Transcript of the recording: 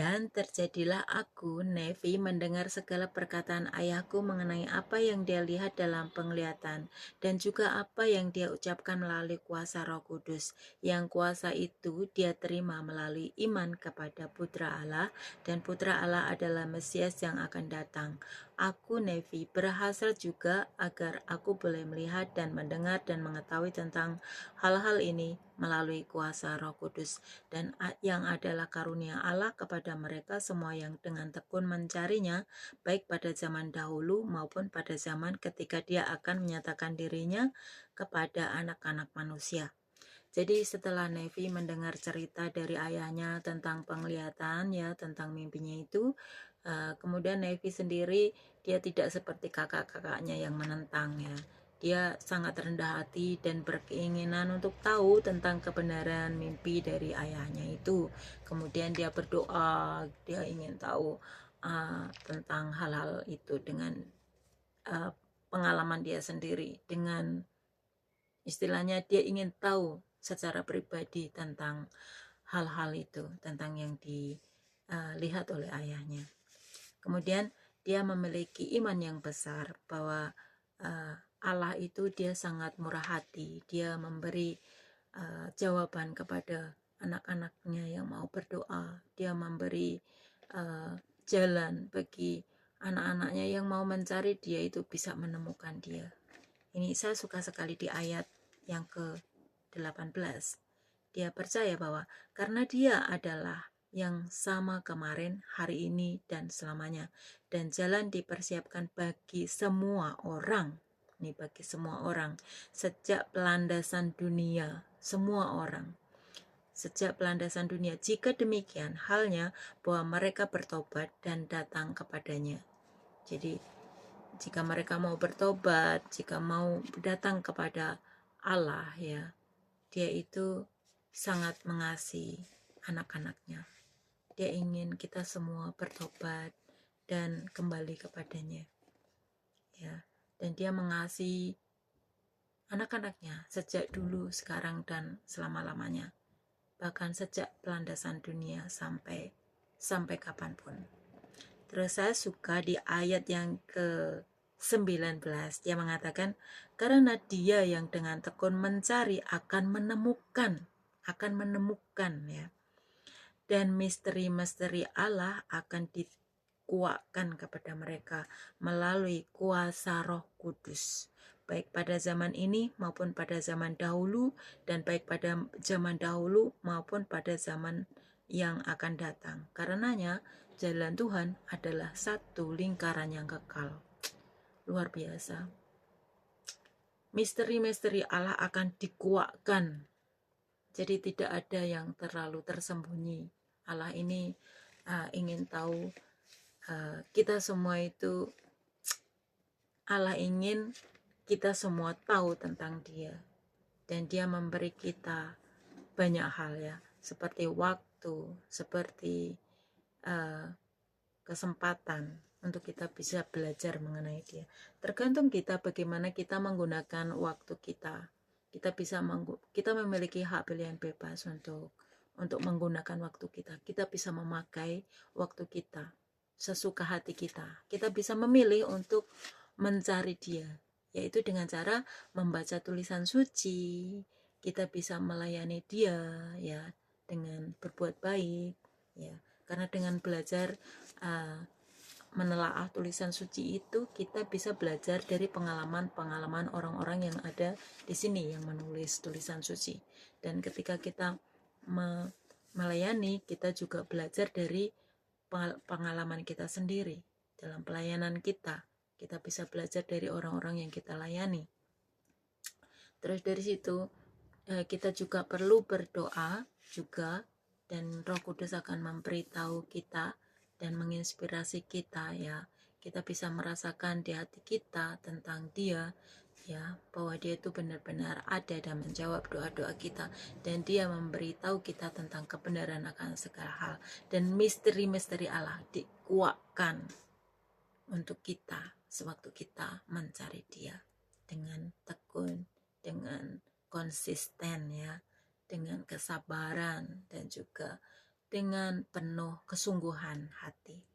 Dan terjadilah aku, Nevi, mendengar segala perkataan ayahku mengenai apa yang dia lihat dalam penglihatan, dan juga apa yang dia ucapkan melalui kuasa Roh Kudus. Yang kuasa itu dia terima melalui iman kepada Putra Allah, dan Putra Allah adalah Mesias yang akan datang. Aku, Nevi, berhasil juga agar aku boleh melihat dan mendengar dan mengetahui tentang hal-hal ini melalui kuasa Roh Kudus, dan yang adalah karunia Allah kepada mereka semua yang dengan tekun mencarinya, baik pada zaman dahulu maupun pada zaman ketika dia akan menyatakan dirinya kepada anak-anak manusia. Jadi setelah Nevi mendengar cerita dari ayahnya tentang penglihatan, ya, tentang mimpinya itu, kemudian Nevi sendiri dia tidak seperti kakak-kakaknya yang menentang, ya. Dia sangat rendah hati dan berkeinginan untuk tahu tentang kebenaran mimpi dari ayahnya itu. Kemudian dia berdoa, dia ingin tahu tentang hal-hal itu dengan uh, pengalaman dia sendiri, dengan istilahnya dia ingin tahu secara pribadi tentang hal-hal itu, tentang yang dilihat oleh ayahnya. Kemudian dia memiliki iman yang besar bahwa Allah itu dia sangat murah hati. Dia memberi jawaban kepada anak-anaknya yang mau berdoa. Dia memberi jalan bagi anak-anaknya yang mau mencari dia itu bisa menemukan dia. Ini saya suka sekali di ayat yang ke-18. Dia percaya bahwa karena dia adalah yang sama kemarin, hari ini, dan selamanya. Dan jalan dipersiapkan bagi semua orang. Ini bagi semua orang. Sejak pelandasan dunia, semua orang. Sejak pelandasan dunia. Jika demikian halnya bahwa mereka bertobat dan datang kepadanya. Jadi jika mereka mau bertobat, jika mau datang kepada Allah, ya, dia itu sangat mengasihi anak-anaknya. Dia ingin kita semua bertobat dan kembali kepadanya, ya. Dan dia mengasihi anak-anaknya sejak dulu, sekarang, dan selama-lamanya. Bahkan sejak pelandasan dunia sampai kapanpun. Terus saya suka di ayat yang ke-19, dia mengatakan, karena dia yang dengan tekun mencari akan menemukan, ya. Dan misteri-misteri Allah akan dikuatkan kepada mereka melalui kuasa Roh Kudus, baik pada zaman ini maupun pada zaman dahulu, dan baik pada zaman dahulu maupun pada zaman yang akan datang. Karenanya jalan Tuhan adalah satu lingkaran yang kekal. Luar biasa. Misteri-misteri Allah akan dikuatkan. Jadi tidak ada yang terlalu tersembunyi. Allah ini ingin tahu kita semua itu, Allah ingin kita semua tahu tentang dia. Dan dia memberi kita banyak hal, ya, seperti waktu, seperti kesempatan untuk kita bisa belajar mengenai dia. Tergantung kita bagaimana kita menggunakan waktu kita. Kita memiliki hak pilihan bebas untuk menggunakan waktu kita. Kita bisa memakai waktu kita sesuka hati kita. Kita bisa memilih untuk mencari dia, yaitu dengan cara membaca tulisan suci. Kita bisa melayani dia, ya, dengan berbuat baik, ya. Karena dengan belajar menelaah tulisan suci itu, kita bisa belajar dari pengalaman-pengalaman orang-orang yang ada di sini yang menulis tulisan suci. Dan ketika kita melayani, kita juga belajar dari pengalaman kita sendiri dalam pelayanan kita. Kita bisa belajar dari orang-orang yang kita layani. Terus dari situ kita juga perlu berdoa juga, dan Roh Kudus akan memberitahu kita dan menginspirasi kita, ya. Kita bisa merasakan di hati kita tentang dia, ya, bahwa dia itu benar-benar ada dan menjawab doa-doa kita, dan dia memberitahu kita tentang kebenaran akan segala hal, dan misteri-misteri Allah dikuatkan untuk kita sewaktu kita mencari dia dengan tekun, dengan konsisten, ya, dengan kesabaran, dan juga dengan penuh kesungguhan hati.